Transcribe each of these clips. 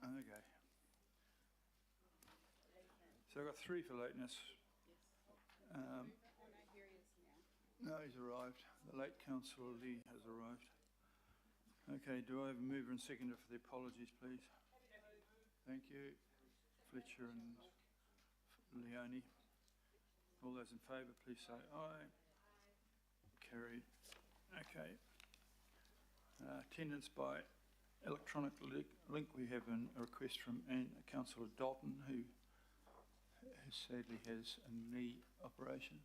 Okay. So I've got 3 for lateness. No, he's arrived. The late Councillor Lee has arrived. Okay, do I have a mover and seconder for the apologies, please? Thank you. Fletcher and Leone. All those in favour, please say aye. Carried. Okay. Attendance by electronic link. We have a request from Councillor Dalton, who sadly has a knee operation.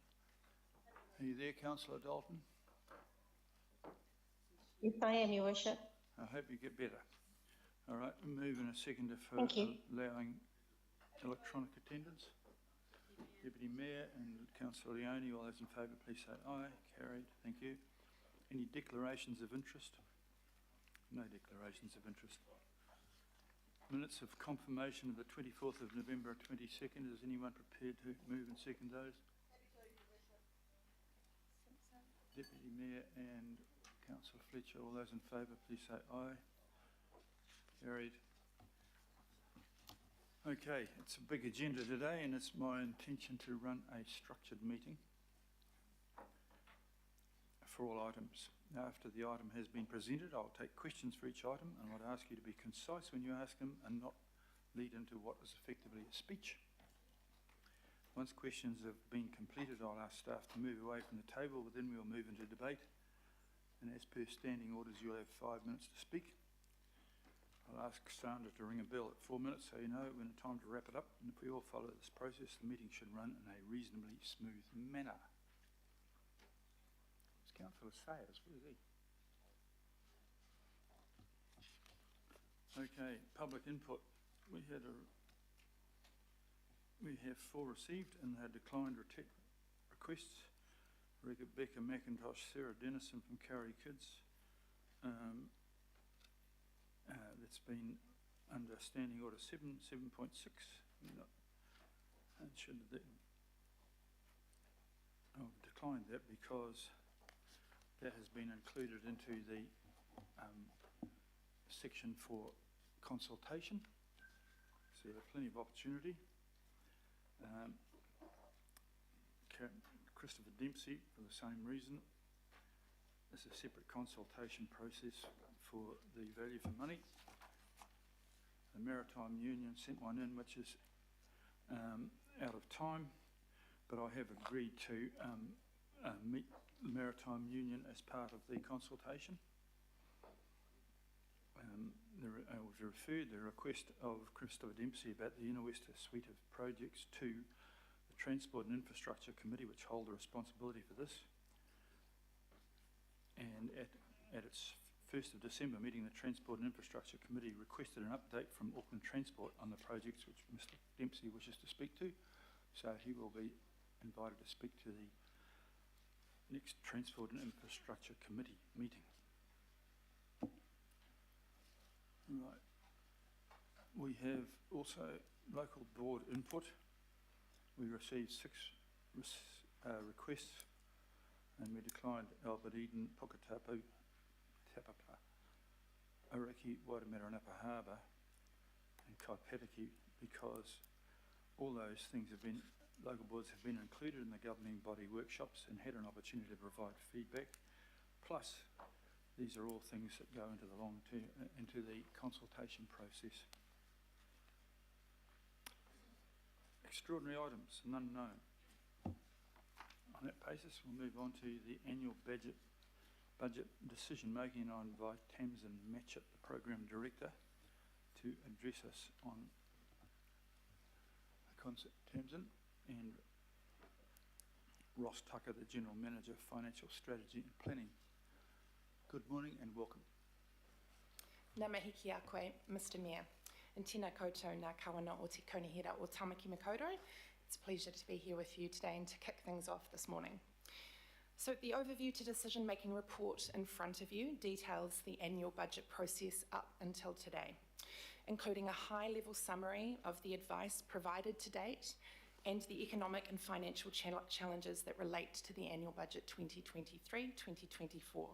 Are you there, Councillor Dalton? Yes, I am, Your Worship. I hope you get better. All right, move in a seconder for allowing electronic attendance. Deputy Mayor and Councillor Leone, all those in favour, please say aye. Carried. Thank you. Any declarations of interest? No declarations of interest. Minutes of confirmation of the 24th of November 22nd. Is anyone prepared to move and second those? Deputy Mayor and Councillor Fletcher, all those in favour, please say aye. Carried. Okay, it's a big agenda today, and it's my intention to run a structured meeting for all items. Now, after the item has been presented, I'll take questions for each item, and I'd ask you to be concise when you ask them and not lead into what is effectively a speech. Once questions have been completed, I'll ask staff to move away from the table, but then we'll move into debate. And as per standing orders, you'll have 5 minutes to speak. I'll ask Sandra to ring a bell at 4 minutes so you know when it's time to wrap it up. And if we all follow this process, the meeting should run in a reasonably smooth manner. It's Councillor Sayers, where is he? Okay, public input. We have 4 received and they declined requests. Rebecca McIntosh, Sarah Dennison from Curry Kids. That's been under Standing Order 7.6. I've declined that because that has been included into the section for consultation. So you have plenty of opportunity. Christopher Dempsey, for the same reason. It's a separate consultation process for the value for money. The Maritime Union sent one in which is out of time, but I have agreed to meet the Maritime Union as part of the consultation. I've referred the request of Christopher Dempsey about the Inner West suite of projects to the Transport and Infrastructure Committee, which hold the responsibility for this. And at its 1st of December meeting, the Transport and Infrastructure Committee requested an update from Auckland Transport on the projects which Mr Dempsey wishes to speak to. So he will be invited to speak to the next Transport and Infrastructure Committee meeting. Right. We have also local board input. We received 6 requests and we declined Albert Eden, Puketapu, Tapapa, Araki, Waitemata and Upper Harbour and Kaipatiki because all those things have been, local boards have been included in the governing body workshops and had an opportunity to provide feedback. Plus, these are all things that go into the long term, into the consultation process. Extraordinary items, none known. On that basis, we'll move on to the annual budget decision making, and I invite Tamsin Matchett, the Program Director, to address us on the concept. Tamsin, and Ross Tucker, the General Manager of Financial Strategy and Planning. Good morning and welcome. Ngā mihi ki a koe, Mr Mayor. And tēnā koutou ngā kawana o te kaunihera o Tamaki Makaurau. It's a pleasure to be here with you today and to kick things off this morning. So the overview to decision-making report in front of you details the annual budget process up until today, including a high-level summary of the advice provided to date and the economic and financial challenges that relate to the annual budget 2023-2024.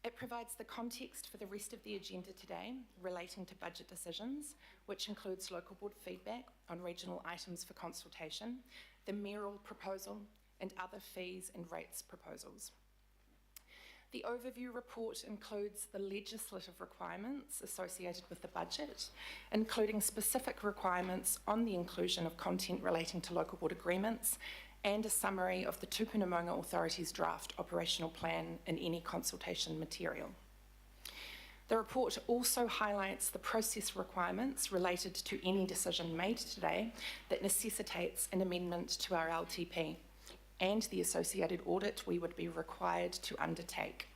It provides the context for the rest of the agenda today relating to budget decisions, which includes local board feedback on regional items for consultation, the mayoral proposal, and other fees and rates proposals. The overview report includes the legislative requirements associated with the budget, including specific requirements on the inclusion of content relating to local board agreements, and a summary of the Tupuna Maunga Authority's draft operational plan in any consultation material. The report also highlights the process requirements related to any decision made today that necessitates an amendment to our LTP and the associated audit we would be required to undertake.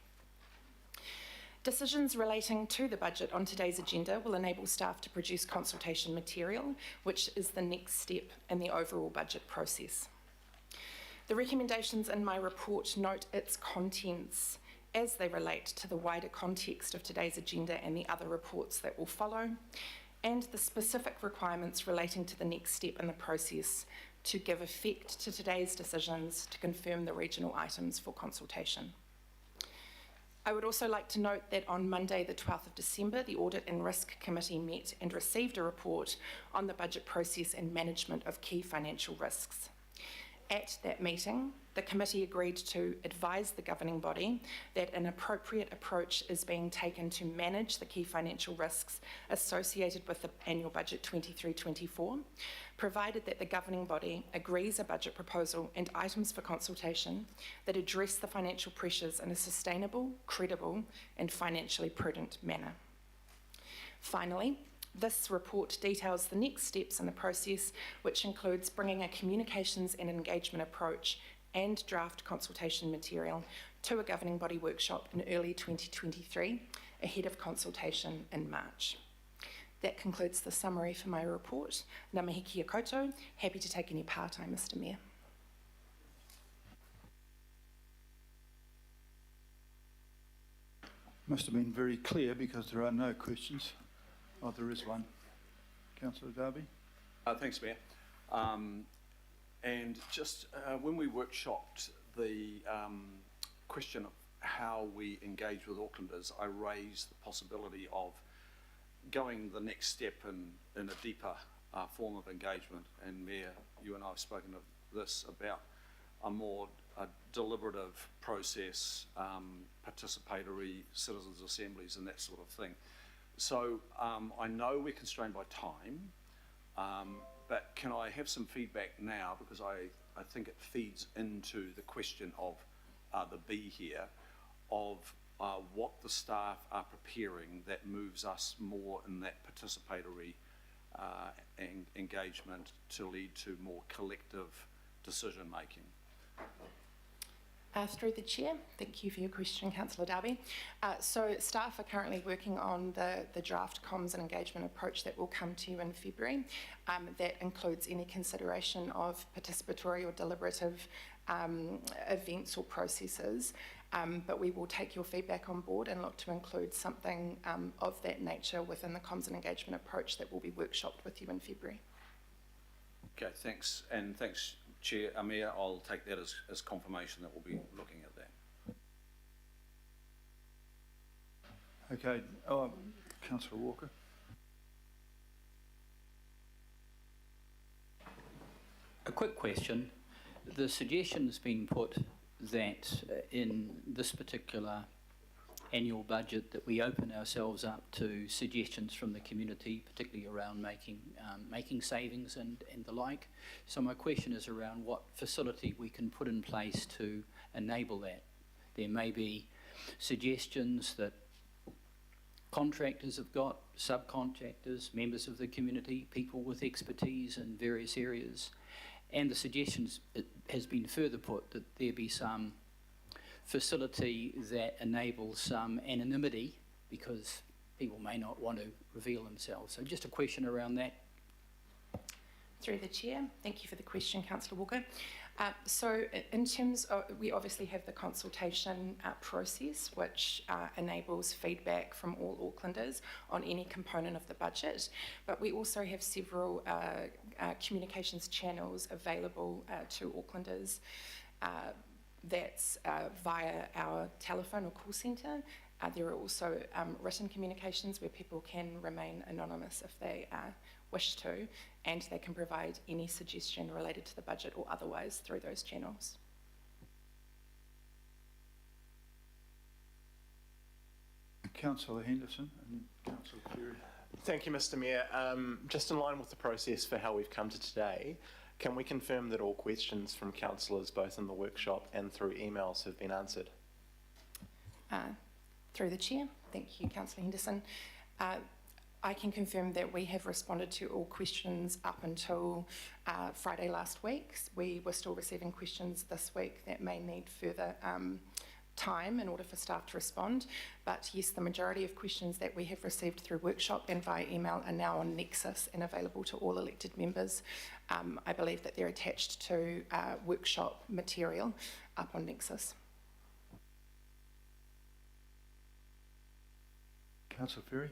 Decisions relating to the budget on today's agenda will enable staff to produce consultation material, which is the next step in the overall budget process. The recommendations in my report note its contents as they relate to the wider context of today's agenda and the other reports that will follow, and the specific requirements relating to the next step in the process to give effect to today's decisions to confirm the regional items for consultation. I would also like to note that on Monday, the 12th of December, the Audit and Risk Committee met and received a report on the budget process and management of key financial risks. At that meeting, the committee agreed to advise the governing body that an appropriate approach is being taken to manage the key financial risks associated with the annual budget 23-24, provided that the governing body agrees a budget proposal and items for consultation that address the financial pressures in a sustainable, credible, and financially prudent manner. Finally, this report details the next steps in the process, which includes bringing a communications and engagement approach and draft consultation material to a governing body workshop in early 2023, ahead of consultation in March. That concludes the summary for my report. Ngā mihi kia koutou. Happy to take any part time, Mr. Mayor. Must have been very clear because there are no questions. Oh, there is one. Councillor Darby. Thanks, Mayor. And just when we workshopped the question of how we engage with Aucklanders, I raised the possibility of going the next step in a deeper form of engagement. And Mayor, you and I have spoken of this about a more deliberative process, participatory citizens' assemblies and that sort of thing. So I know we're constrained by time, but can I have some feedback now, because I think it feeds into the question of the B here, of what the staff are preparing that moves us more in that participatory engagement to lead to more collective decision making. Through the Chair, thank you for your question, Councillor Darby. So staff are currently working on the draft comms and engagement approach that will come to you in February. That includes any consideration of participatory or deliberative events or processes, but we will take your feedback on board and look to include something of that nature within the comms and engagement approach that will be workshopped with you in February. Okay, thanks, and thanks, Chair. Mayor, I'll take that as confirmation that we'll be looking at that. Okay, Councillor Walker. A quick question. The suggestion's been put that in this particular annual budget that we open ourselves up to suggestions from the community, particularly around making savings and the like. So my question is around what facility we can put in place to enable that. There may be suggestions that contractors have got, subcontractors, members of the community, people with expertise in various areas. And the suggestions, it has been further put that there be some facility that enables some anonymity because people may not want to reveal themselves. So just a question around that. Through the Chair, thank you for the question, Councillor Walker. So in terms of, we obviously have the consultation process, which enables feedback from all Aucklanders on any component of the budget, but we also have several communications channels available to Aucklanders. That's via our telephone or call centre, There are also written communications where people can remain anonymous if they wish to, and they can provide any suggestion related to the budget or otherwise through those channels. Councillor Henderson and Councillor Cleary. Thank you, Mr. Mayor. Just in line with the process for how we've come to today, can we confirm that all questions from councillors, both in the workshop and through emails, have been answered? Through the chair, thank you, Councillor Henderson. I can confirm that we have responded to all questions up until Friday last week. We were still receiving questions this week that may need further time in order for staff to respond. But yes, the majority of questions that we have received through workshop and via email are now on Nexus and available to all elected members. I believe that they're attached to workshop material up on Nexus. Councillor Ferry.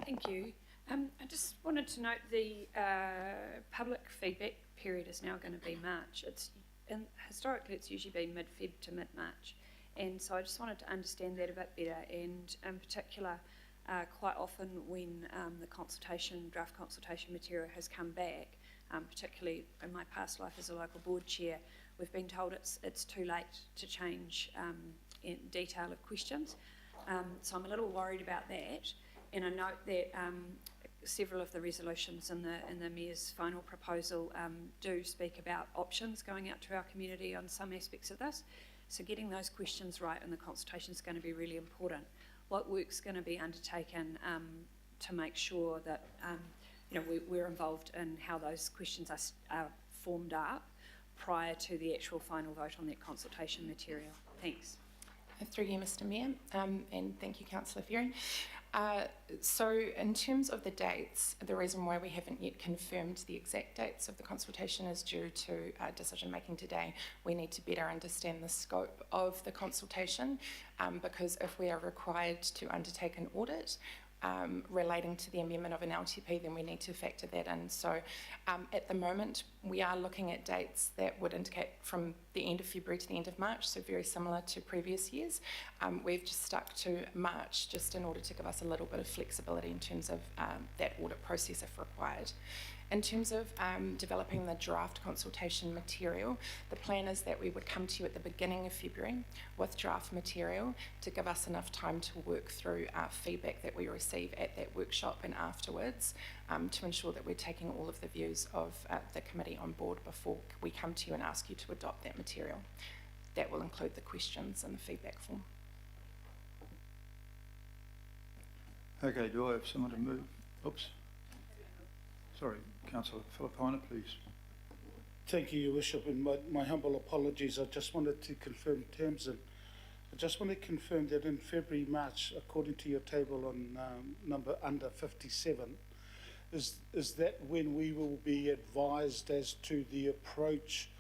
Thank you. I just wanted to note the public feedback period is now going to be March. And historically it's usually been mid-Feb to mid-March, and so I just wanted to understand that a bit better, and in particular quite often when the draft consultation material has come back, particularly in my past life as a local board chair, we've been told it's too late to change in detail of questions, so I'm a little worried about that. And I note that several of the resolutions in the Mayor's final proposal do speak about options going out to our community on some aspects of this. So getting those questions right in the consultation is going to be really important. What work's going to be undertaken to make sure that we're involved in how those questions are formed up prior to the actual final vote on that consultation material? Thanks. Through you, Mr. Mayor, and thank you, Councillor Ferry. So in terms of the dates, the reason why we haven't yet confirmed the exact dates of the consultation is due to decision making today. We need to better understand the scope of the consultation because if we are required to undertake an audit relating to the amendment of an LTP, then we need to factor that in. So at the moment, we are looking at dates that would indicate from the end of February to the end of March, so very similar to previous years. We've just stuck to March just in order to give us a little bit of flexibility in terms of that audit process if required. In terms of developing the draft consultation material, the plan is that we would come to you at the beginning of February with draft material to give us enough time to work through feedback that we receive at that workshop and afterwards to ensure that we're taking all of the views of the committee on board before we come to you and ask you to adopt that material. That will include the questions and the feedback form. Okay, do I have someone to move? Oops. Sorry, Councillor Philippina, please. Thank you, Your Worship, and my humble apologies. I just wanted to confirm terms, and I just want to confirm that in February, March, according to your table on number under 57, is that when we will be advised as to the approach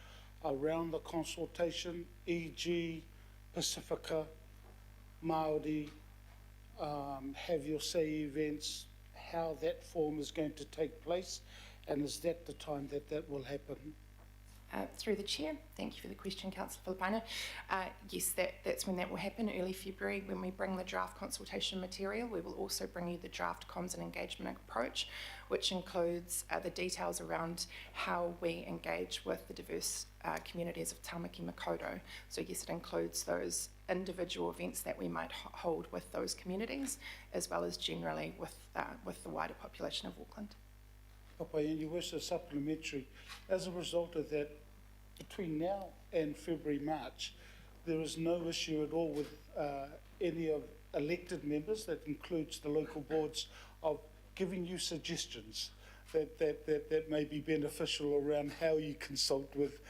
around the consultation, e.g. Pacifica, Māori, have your say events, how that form is going to take place, and is that the time that that will happen? Through the chair, thank you for the question, Councillor Philippina. Yes, that's when that will happen, early February, when we bring the draft consultation material. We will also bring you the draft comms and engagement approach, which includes the details around how we engage with the diverse communities of Tamaki Makaurau. So yes, it includes those individual events that we might hold with those communities, as well as generally with the wider population of Auckland. Papa, and you wish a supplementary. As a result of that, between now and February, March, there is no issue at all with any of elected members, that includes the local boards, of giving you suggestions that may be beneficial around how you consult with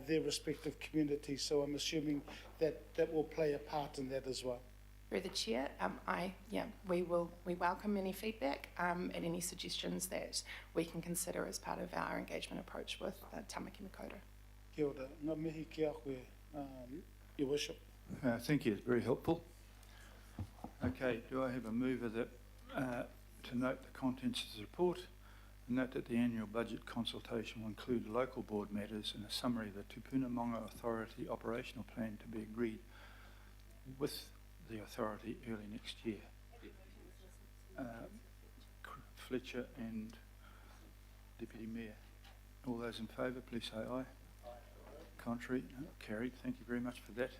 their respective communities. So I'm assuming that will play a part in that as well. Through the chair, we welcome any feedback and any suggestions that we can consider as part of our engagement approach with Tamaki Makaurau. Kia ora. Ngā mihi ki a koe, Your Worship. Thank you, it's very helpful. Okay, do I have a mover that to note the contents of the report, and note that the annual budget consultation will include local board matters and a summary of the Tupuna Monga Authority operational plan to be agreed with the authority early next year. Fletcher and Deputy Mayor. All those in favour, please say aye. Contrary? No, carried. Thank you very much for that.